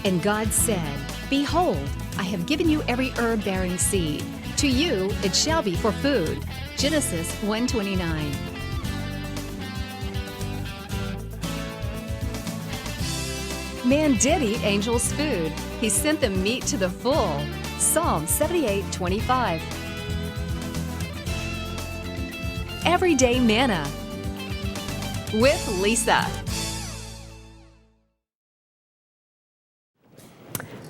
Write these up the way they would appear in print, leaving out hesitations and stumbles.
And God said, Behold, I have given you every herb-bearing seed. To you it shall be for food. Genesis 1:29. Man did eat angels' food. He sent them meat to the full. Psalm 78:25. Everyday Manna with Lisa.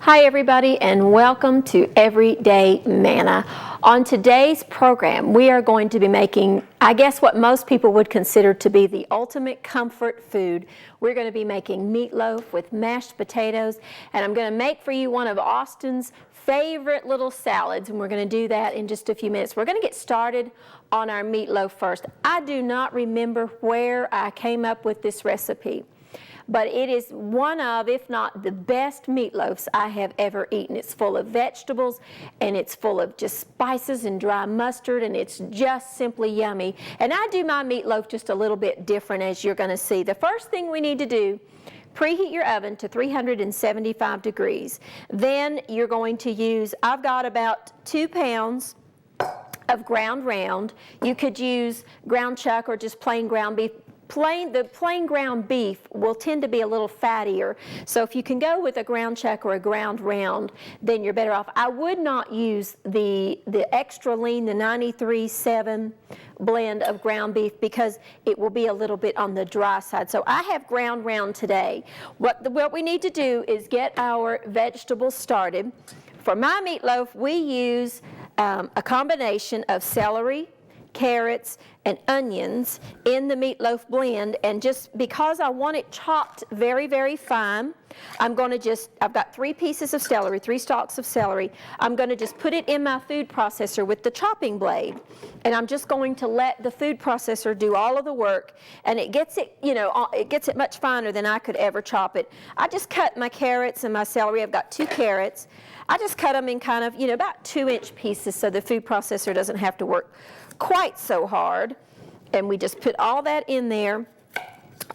Hi everybody, and welcome to Everyday Manna. On today's program, we are going to be making, I guess, what most people would consider to be the ultimate comfort food. We're going to be making meatloaf with mashed potatoes, and I'm going to make for you one of Austin's favorite little salads, and we're going to do that in just a few minutes. We're going to get started on our meatloaf first. I do not remember where I came up with this recipe, but it is one of, if not the best meatloafs I have ever eaten. It's full of vegetables, and it's full of just spices and dry mustard, and it's just simply yummy. And I do my meatloaf just a little bit different, as you're going to see. The first thing we need to do, preheat your oven to 375 degrees. Then you're going to use, I've got about 2 pounds of ground round. You could use ground chuck or just plain ground beef. The plain ground beef will tend to be a little fattier, so if you can go with a ground chuck or a ground round, then you're better off. I would not use the extra lean, the 93.7 blend of ground beef, because it will be a little bit on the dry side. So I have ground round today. What we need to do is get our vegetables started. For my meatloaf, we use a combination of celery, carrots, and onions in the meatloaf blend, and just because I want it chopped very, very fine, I've got 3 pieces of celery, 3 stalks of celery. I'm going to just put it in my food processor with the chopping blade, and I'm just going to let the food processor do all of the work, and it gets it much finer than I could ever chop it. I just cut my carrots and my celery. I've got 2 carrots. I just cut them in kind of, about 2-inch pieces, so the food processor doesn't have to work quite so hard. And we just put all that in there.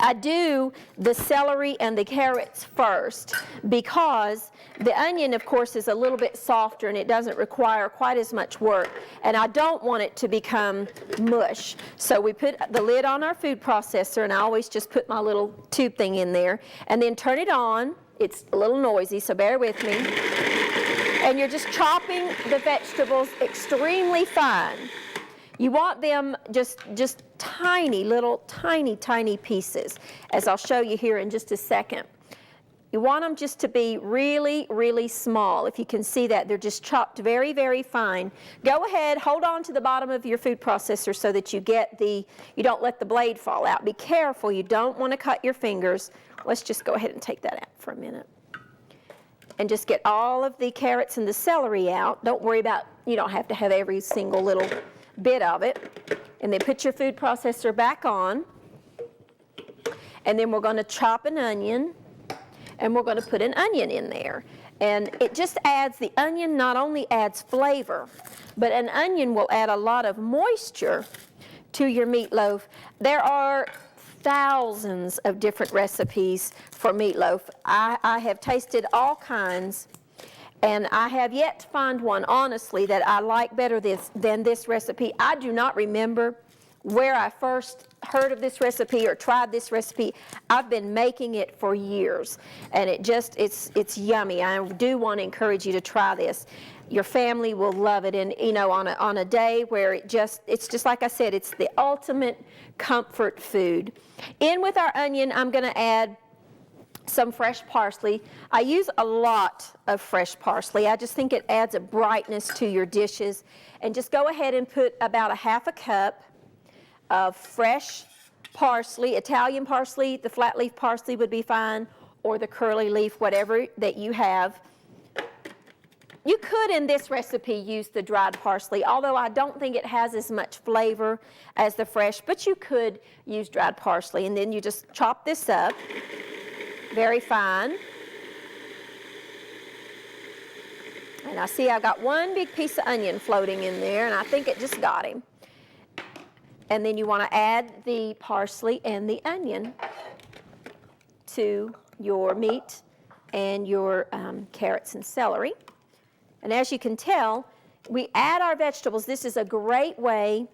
I do the celery and the carrots first, because the onion, of course, is a little bit softer and it doesn't require quite as much work, and I don't want it to become mush. So we put the lid on our food processor, and I always just put my little tube thing in there and then turn it on. It's a little noisy, so bear with me. And you're just chopping the vegetables extremely fine. You want them just tiny, little tiny pieces, as I'll show you here in just a second. You want them just to be really, really small. If you can see that, they're just chopped very, very fine. Go ahead, hold on to the bottom of your food processor so that you don't let the blade fall out. Be careful, you don't want to cut your fingers. Let's just go ahead and take that out for a minute. And just get all of the carrots and the celery out. Don't worry about, you don't have to have every single little bit of it. And then put your food processor back on, and then we're going to chop an onion, and we're going to put an onion in there. And it just adds, the onion not only adds flavor, but an onion will add a lot of moisture to your meatloaf. There are thousands of different recipes for meatloaf. I have tasted all kinds, and I have yet to find one, honestly, that I like better than this recipe. I do not remember where I first heard of this recipe or tried this recipe. I've been making it for years, and it's yummy. I do want to encourage you to try this. Your family will love it, and on a day where it's just like I said, it's the ultimate comfort food. In with our onion, I'm going to add some fresh parsley. I use a lot of fresh parsley. I just think it adds a brightness to your dishes. And just go ahead and put about 1/2 cup of fresh parsley. Italian parsley, the flat leaf parsley would be fine, or the curly leaf, whatever that you have. You could, in this recipe, use the dried parsley, although I don't think it has as much flavor as the fresh, but you could use dried parsley. And then you just chop this up very fine. And I see I've got 1 big piece of onion floating in there, and I think it just got him. And then you want to add the parsley and the onion to your meat and your carrots and celery. And as you can tell, we add our vegetables. This is a great way,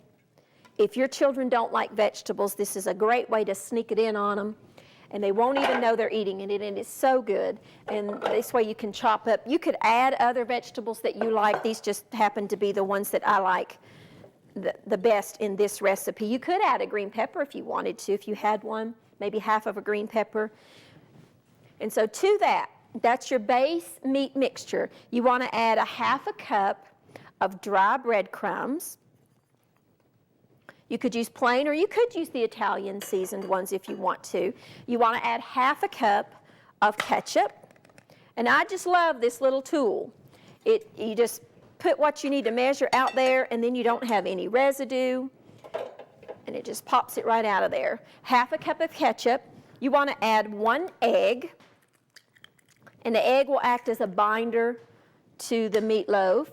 if your children don't like vegetables, this is a great way to sneak it in on them, and they won't even know they're eating it, and it's so good. And this way you can chop up. You could add other vegetables that you like. These just happen to be the ones that I like the best in this recipe. You could add a green pepper if you wanted to, if you had one, maybe half of a green pepper. And so to that, that's your base meat mixture. You want to add a half a cup of dry breadcrumbs. You could use plain, or you could use the Italian seasoned ones if you want to. You want to add half a cup of ketchup. And I just love this little tool. You just put what you need to measure out there, and then you don't have any residue, and it just pops it right out of there. Half a cup of ketchup. You want to add 1 egg, and the egg will act as a binder to the meatloaf.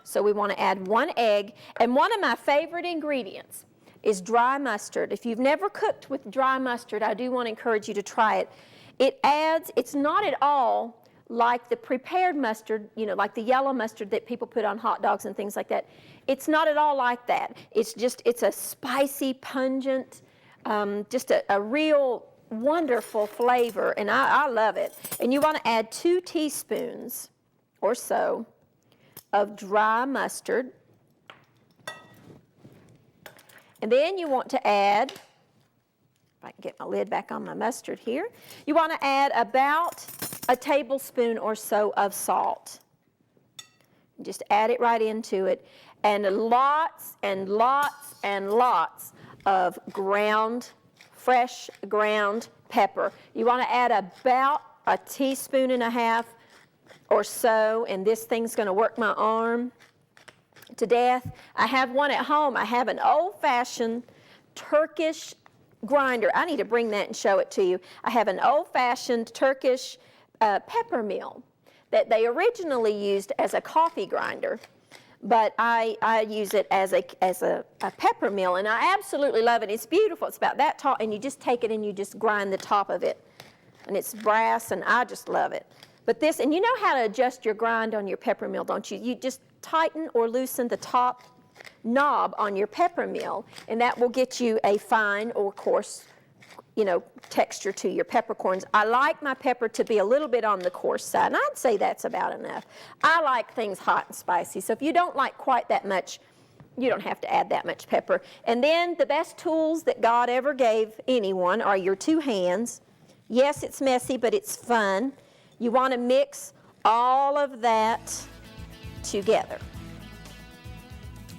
So we want to add 1 egg, and one of my favorite ingredients is dry mustard. If you've never cooked with dry mustard, I do want to encourage you to try it. It's not at all like the prepared mustard, like the yellow mustard that people put on hot dogs and things like that. It's not at all like that. It's a spicy, pungent, just a real wonderful flavor, and I love it. And you want to add 2 teaspoons or so of dry mustard. And then you want to add, if I can get my lid back on my mustard here, you want to add about a tablespoon or so of salt. Just add it right into it. And lots and lots and lots of fresh ground pepper. You want to add about a teaspoon and a half or so, and this thing's going to work my arm to death. I have one at home. I have an old-fashioned Turkish grinder. I need to bring that and show it to you. I have an old-fashioned Turkish pepper mill that they originally used as a coffee grinder, but I use it as a pepper mill, and I absolutely love it. It's beautiful. It's about that tall, and you just take it and you just grind the top of it, and it's brass, and I just love it. But this, and you know how to adjust your grind on your pepper mill, don't you? You just tighten or loosen the top knob on your pepper mill, and that will get you a fine or coarse, texture to your peppercorns. I like my pepper to be a little bit on the coarse side, and I'd say that's about enough. I like things hot and spicy, so if you don't like quite that much, you don't have to add that much pepper. And then the best tools that God ever gave anyone are your 2 hands. Yes, it's messy, but it's fun. You want to mix all of that together.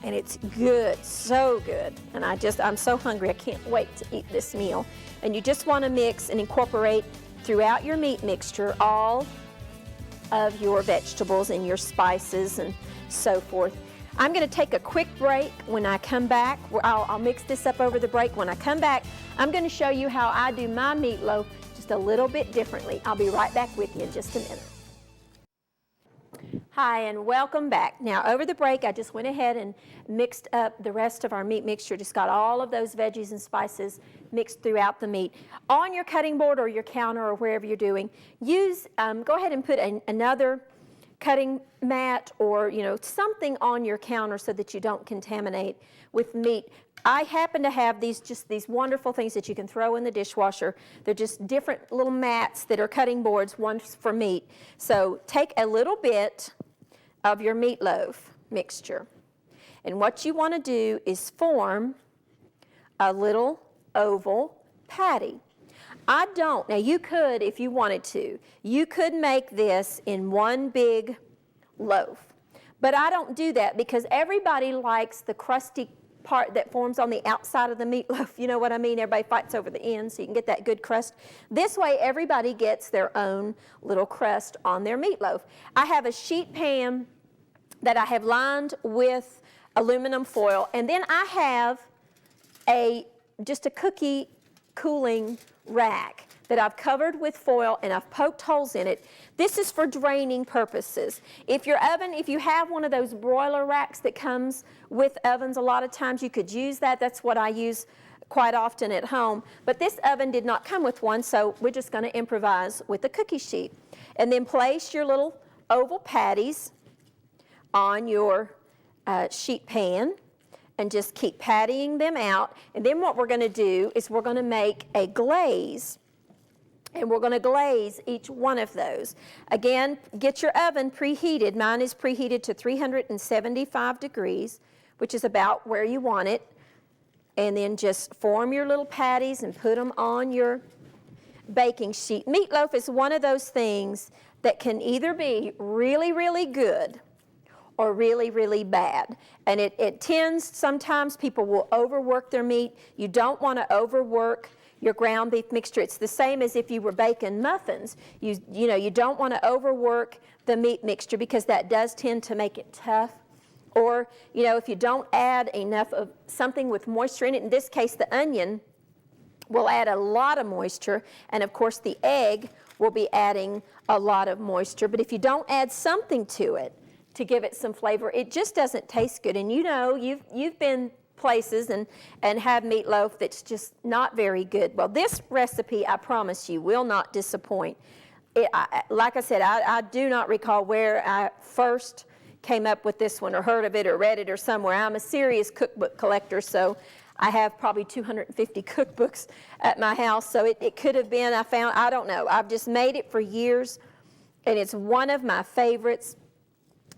And it's good, so good. And I'm so hungry, I can't wait to eat this meal. And you just want to mix and incorporate throughout your meat mixture all of your vegetables and your spices and so forth. I'm going to take a quick break. When I come back, I'll mix this up over the break. When I come back, I'm going to show you how I do my meatloaf just a little bit differently. I'll be right back with you in just a minute. Hi, and welcome back. Now, over the break, I just went ahead and mixed up the rest of our meat mixture. Just got all of those veggies and spices mixed throughout the meat. On your cutting board or your counter or wherever you're doing, go ahead and put another cutting mat or something on your counter so that you don't contaminate with meat. I happen to have these wonderful things that you can throw in the dishwasher. They're just different little mats that are cutting boards, one for meat. So take a little bit of your meatloaf mixture, and what you want to do is form a little oval patty. Now you could, if you wanted to, you could make this in one big loaf, but I don't do that because everybody likes the crusty part that forms on the outside of the meatloaf. You know what I mean? Everybody fights over the ends so you can get that good crust. This way everybody gets their own little crust on their meatloaf. I have a sheet pan that I have lined with aluminum foil, and then I have just a cookie cooling rack that I've covered with foil, and I've poked holes in it. This is for draining purposes. If you have one of those broiler racks that comes with ovens, a lot of times you could use that. That's what I use quite often at home. But this oven did not come with one, so we're just going to improvise with a cookie sheet. And then place your little oval patties on your sheet pan and just keep pattying them out. And then what we're going to do is we're going to make a glaze. And we're going to glaze each one of those. Again, get your oven preheated. Mine is preheated to 375 degrees, which is about where you want it. And then just form your little patties and put them on your baking sheet. Meatloaf is one of those things that can either be really, really good or really, really bad. And it tends, sometimes people will overwork their meat. You don't want to overwork your ground beef mixture. It's the same as if you were baking muffins. You don't want to overwork the meat mixture because that does tend to make it tough. Or, if you don't add enough of something with moisture in it, in this case the onion will add a lot of moisture, and of course the egg will be adding a lot of moisture. But if you don't add something to it to give it some flavor, it just doesn't taste good. And you've been places and have meatloaf that's just not very good. Well, this recipe, I promise you, will not disappoint. Like I said, I do not recall where I first came up with this one or heard of it or read it or somewhere. I'm a serious cookbook collector, so I have probably 250 cookbooks at my house, so it could have been, I don't know. I've just made it for years, and it's one of my favorites.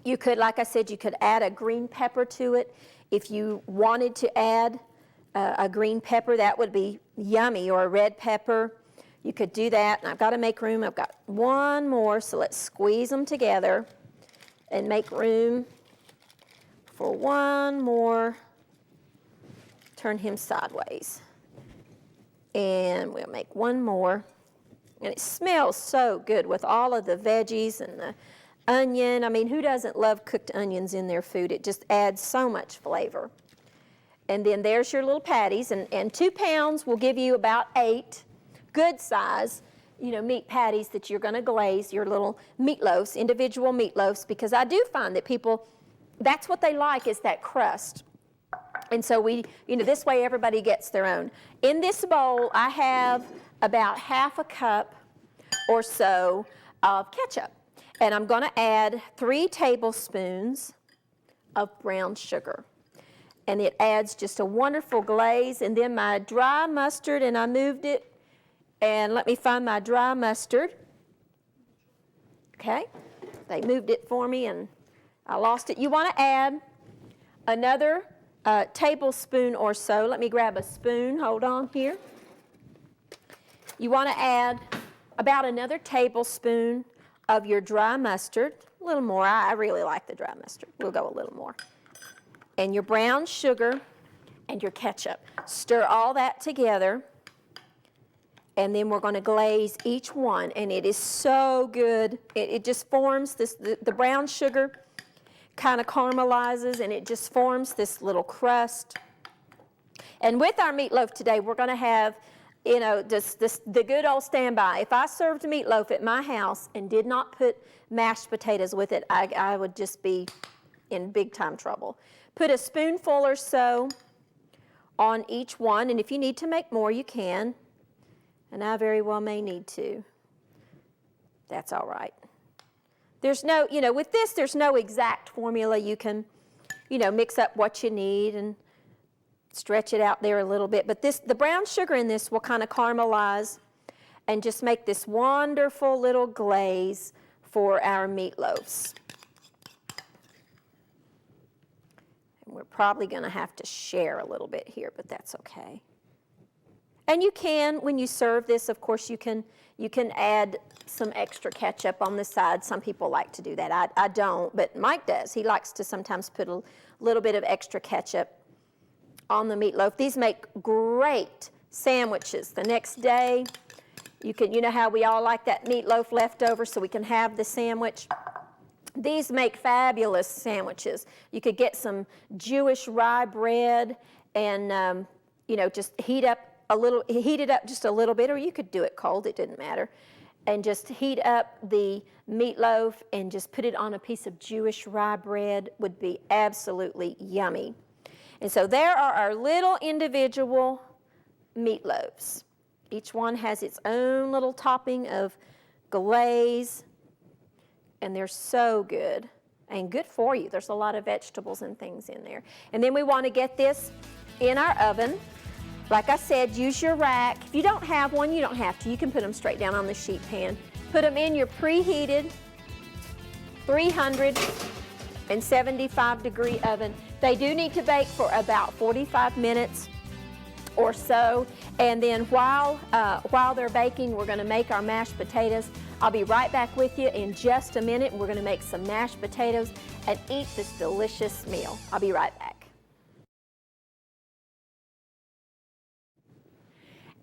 You could, like I said, you could add a green pepper to it. If you wanted to add a green pepper, that would be yummy, or a red pepper. You could do that, and I've got to make room. I've got one more, so let's squeeze them together and make room for one more. Turn him sideways. And we'll make one more. And it smells so good with all of the veggies and the onion. I mean, who doesn't love cooked onions in their food? It just adds so much flavor. And then there's your little patties. And 2 pounds will give you about 8 good size, meat patties that you're going to glaze, your little meatloaves, individual meatloaves, because I do find that people, that's what they like, is that crust. And so this way everybody gets their own. In this bowl, I have about half a cup or so of ketchup. And I'm going to add 3 tablespoons of brown sugar. And it adds just a wonderful glaze. And then my dry mustard, and I moved it. And let me find my dry mustard. Okay, they moved it for me and I lost it. You want to add another tablespoon or so. Let me grab a spoon. Hold on here. You want to add about another tablespoon of your dry mustard. A little more. I really like the dry mustard. We'll go a little more. And your brown sugar and your ketchup. Stir all that together. And then we're going to glaze each one, and it is so good. It just forms this, the brown sugar kind of caramelizes, and it just forms this little crust. And with our meatloaf today, we're going to have, the good old standby. If I served meatloaf at my house and did not put mashed potatoes with it, I would just be in big time trouble. Put a spoonful or so on each one, and if you need to make more, you can. And I very well may need to. That's all right. There's no, with this, there's no exact formula. You can, mix up what you need and stretch it out there a little bit. But the brown sugar in this will kind of caramelize and just make this wonderful little glaze for our meatloaves. And we're probably going to have to share a little bit here, but that's okay. And you can, when you serve this, of course, you can add some extra ketchup on the side. Some people like to do that. I don't, but Mike does. He likes to sometimes put a little bit of extra ketchup on the meatloaf. These make great sandwiches. The next day, you know how we all like that meatloaf left over so we can have the sandwich. These make fabulous sandwiches. You could get some Jewish rye bread and, just heat it up just a little bit, or you could do it cold, it didn't matter. And just heat up the meatloaf and just put it on a piece of Jewish rye bread would be absolutely yummy. And so there are our little individual meatloaves. Each one has its own little topping of glaze, and they're so good and good for you. There's a lot of vegetables and things in there. And then we want to get this in our oven. Like I said, use your rack. If you don't have one, you don't have to. You can put them straight down on the sheet pan. Put them in your preheated 375 degree oven. They do need to bake for about 45 minutes or so. And then while they're baking, we're going to make our mashed potatoes. I'll be right back with you in just a minute. We're going to make some mashed potatoes and eat this delicious meal. I'll be right back.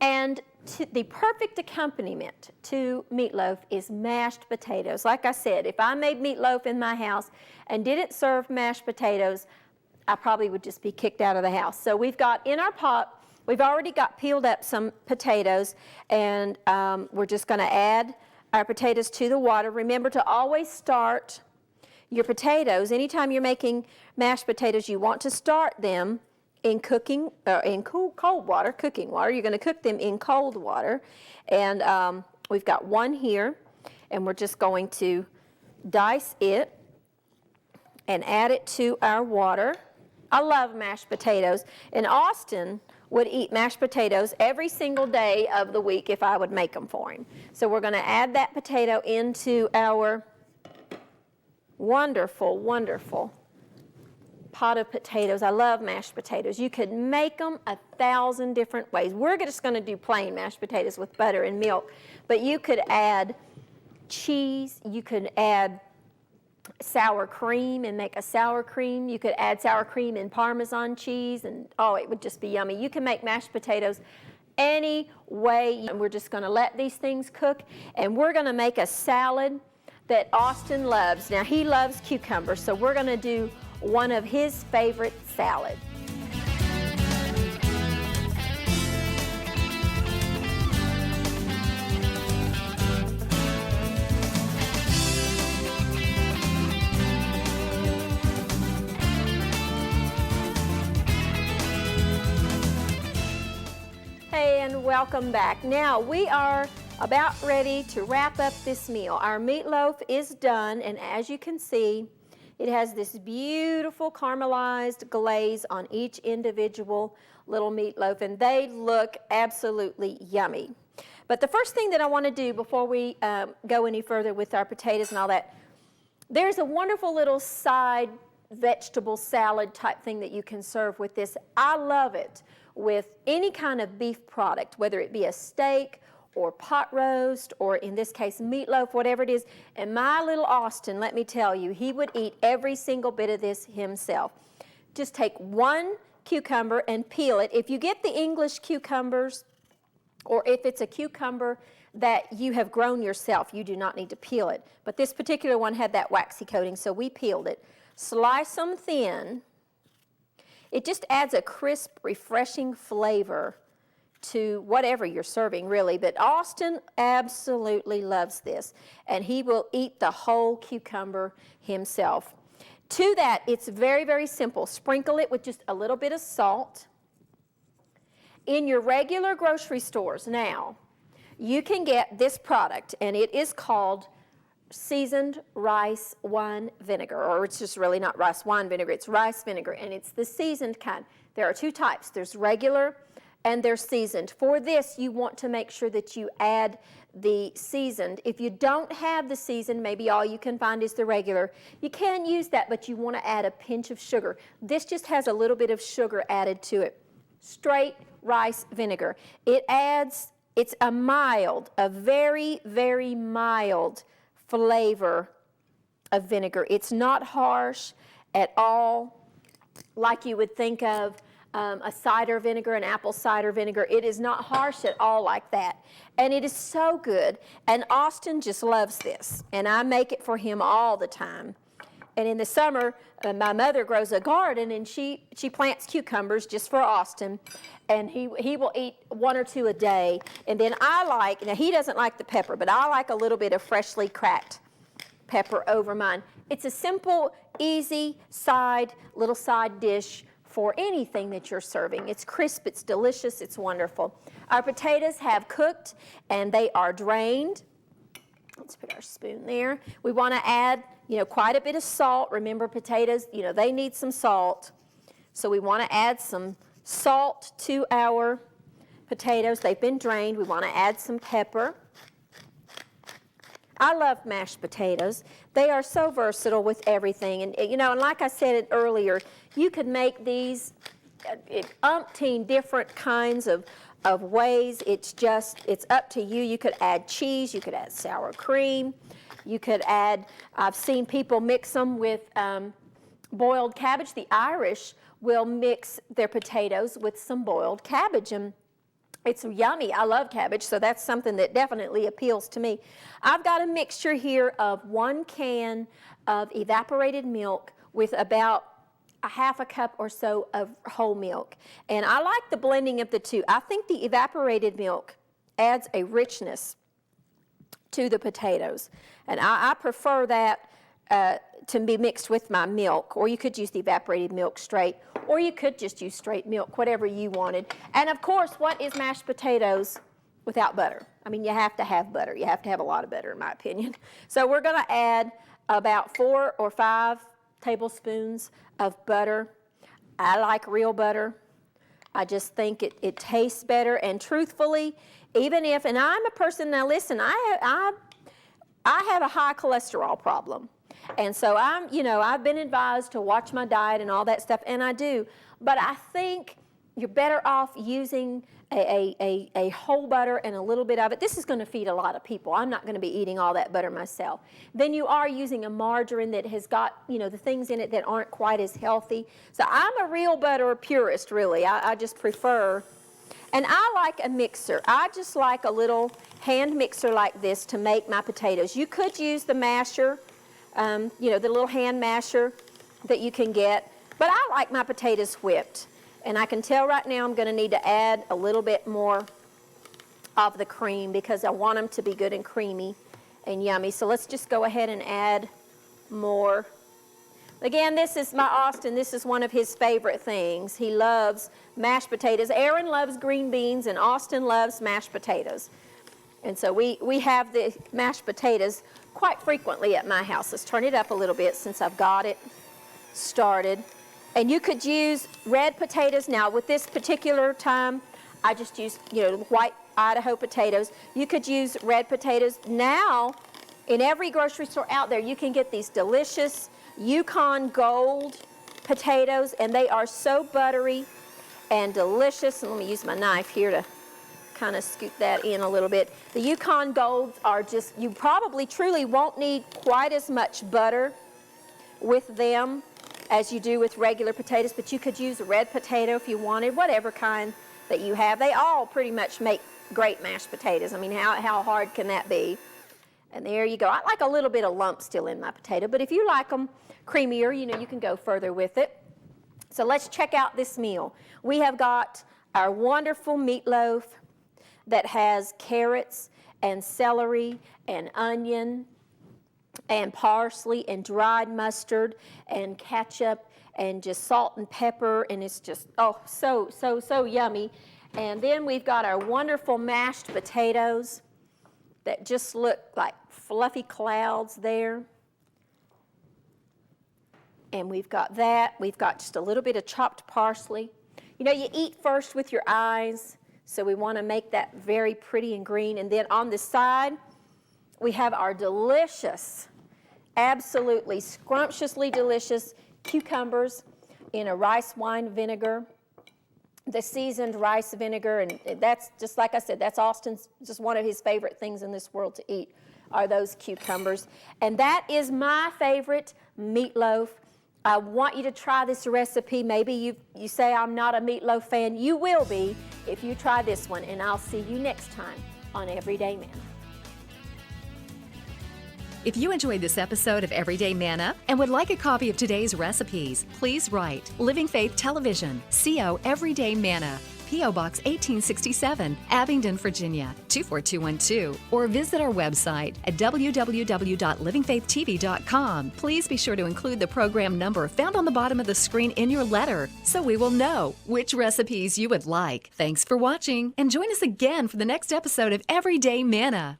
And the perfect accompaniment to meatloaf is mashed potatoes. Like I said, if I made meatloaf in my house and didn't serve mashed potatoes, I probably would just be kicked out of the house. So we've got in our pot, we've already got peeled up some potatoes, and we're just going to add our potatoes to the water. Remember to always start your potatoes. Anytime you're making mashed potatoes, you want to start them in cold water, cooking water. You're going to cook them in cold water. And we've got one here, and we're just going to dice it and add it to our water. I love mashed potatoes, and Austin would eat mashed potatoes every single day of the week if I would make them for him. So we're going to add that potato into our wonderful, wonderful pot of potatoes. I love mashed potatoes. You could make them 1,000 different ways. We're just going to do plain mashed potatoes with butter and milk, but you could add cheese, you could add sour cream and make a sour cream. You could add sour cream and Parmesan cheese, and oh, it would just be yummy. You can make mashed potatoes any way. And we're just going to let these things cook, and we're going to make a salad that Austin loves. Now, he loves cucumbers, so we're going to do one of his favorite salads. Hey, and welcome back. Now we are about ready to wrap up this meal. Our meatloaf is done, and as you can see, it has this beautiful caramelized glaze on each individual little meatloaf, and they look absolutely yummy. But the first thing that I want to do before we go any further with our potatoes and all that, there's a wonderful little side vegetable salad type thing that you can serve with this. I love it with any kind of beef product, whether it be a steak or pot roast, or in this case, meatloaf, whatever it is. And my little Austin, let me tell you, he would eat every single bit of this himself. Just take one cucumber and peel it. If you get the English cucumbers, or if it's a cucumber that you have grown yourself, you do not need to peel it. But this particular one had that waxy coating, so we peeled it. Slice them thin. It just adds a crisp, refreshing flavor to whatever you're serving, really. But Austin absolutely loves this, and he will eat the whole cucumber himself. To that, it's very, very simple. Sprinkle it with just a little bit of salt. In your regular grocery stores now, you can get this product, and it is called seasoned rice wine vinegar, or it's just really not rice wine vinegar, it's rice vinegar, and it's the seasoned kind. There are two types. There's regular and they're seasoned. For this, you want to make sure that you add the seasoned. If you don't have the seasoned, maybe all you can find is the regular, you can use that, but you want to add a pinch of sugar. This just has a little bit of sugar added to it. Straight rice vinegar. It's a very, very mild flavor of vinegar. It's not harsh at all, like you would think of a cider vinegar, an apple cider vinegar. It is not harsh at all like that. And it is so good. And Austin just loves this. And I make it for him all the time. And in the summer, my mother grows a garden, and she plants cucumbers just for Austin. And he will eat one or two a day. And then now he doesn't like the pepper, but I like a little bit of freshly cracked pepper over mine. It's a simple, easy little side dish for anything that you're serving. It's crisp, it's delicious, it's wonderful. Our potatoes have cooked and they are drained. Let's put our spoon there. We want to add, quite a bit of salt. Remember, potatoes, they need some salt. So we want to add some salt to our potatoes. They've been drained. We want to add some pepper. I love mashed potatoes. They are so versatile with everything. And, and like I said earlier, you could make these umpteen different kinds of ways. It's up to you. You could add cheese. You could add sour cream. You could add, I've seen people mix them with boiled cabbage. The Irish will mix their potatoes with some boiled cabbage, and it's yummy. I love cabbage, so that's something that definitely appeals to me. I've got a mixture here of 1 can of evaporated milk with about a half a cup or so of whole milk. And I like the blending of the two. I think the evaporated milk adds a richness to the potatoes. And I prefer that to be mixed with my milk, or you could use the evaporated milk straight, or you could just use straight milk, whatever you wanted. And of course, what is mashed potatoes without butter? I mean, you have to have butter. You have to have a lot of butter, in my opinion. So we're going to add about 4 or 5 tablespoons of butter. I like real butter. I just think it tastes better. And truthfully, even if, and I'm a person, now listen, I have a high cholesterol problem. And so I've been advised to watch my diet and all that stuff, and I do. But I think you're better off using a whole butter and a little bit of it. This is going to feed a lot of people. I'm not going to be eating all that butter myself. Then you are using a margarine that has got, the things in it that aren't quite as healthy. So I'm a real butter purist, really. I just prefer. And I like a mixer. I just like a little hand mixer like this to make my potatoes. You could use the masher, the little hand masher that you can get. But I like my potatoes whipped. And I can tell right now I'm going to need to add a little bit more of the cream because I want them to be good and creamy and yummy. So let's just go ahead and add more. Again, this is my Austin. This is one of his favorite things. He loves mashed potatoes. Aaron loves green beans, and Austin loves mashed potatoes. And so we have the mashed potatoes quite frequently at my house. Let's turn it up a little bit since I've got it started. And you could use red potatoes. Now, with this particular time, I just used, white Idaho potatoes. You could use red potatoes. Now, in every grocery store out there, you can get these delicious Yukon Gold potatoes, and they are so buttery and delicious. And let me use my knife here to kind of scoot that in a little bit. The Yukon Golds are just, you probably truly won't need quite as much butter with them as you do with regular potatoes, but you could use a red potato if you wanted, whatever kind that you have. They all pretty much make great mashed potatoes. I mean, how hard can that be? And there you go. I like a little bit of lump still in my potato, but if you like them creamier, you can go further with it. So let's check out this meal. We have got our wonderful meatloaf that has carrots and celery and onion and parsley and dried mustard and ketchup and just salt and pepper, and it's just, so yummy. And then we've got our wonderful mashed potatoes that just look like fluffy clouds there. And we've got that. We've got just a little bit of chopped parsley. You eat first with your eyes, so we want to make that very pretty and green. And then on the side, we have our delicious, absolutely scrumptiously delicious cucumbers in a rice wine vinegar, the seasoned rice vinegar, and that's just like I said, that's Austin's, just one of his favorite things in this world to eat are those cucumbers. And that is my favorite meatloaf. I want you to try this recipe. Maybe you say I'm not a meatloaf fan. You will be if you try this one, and I'll see you next time on Everyday Manna. If you enjoyed this episode of Everyday Manna and would like a copy of today's recipes, please write Living Faith Television, CO Everyday Manna, P.O. Box 1867, Abingdon, Virginia 24212, or visit our website at www.livingfaithtv.com. Please be sure to include the program number found on the bottom of the screen in your letter so we will know which recipes you would like. Thanks for watching, and join us again for the next episode of Everyday Manna.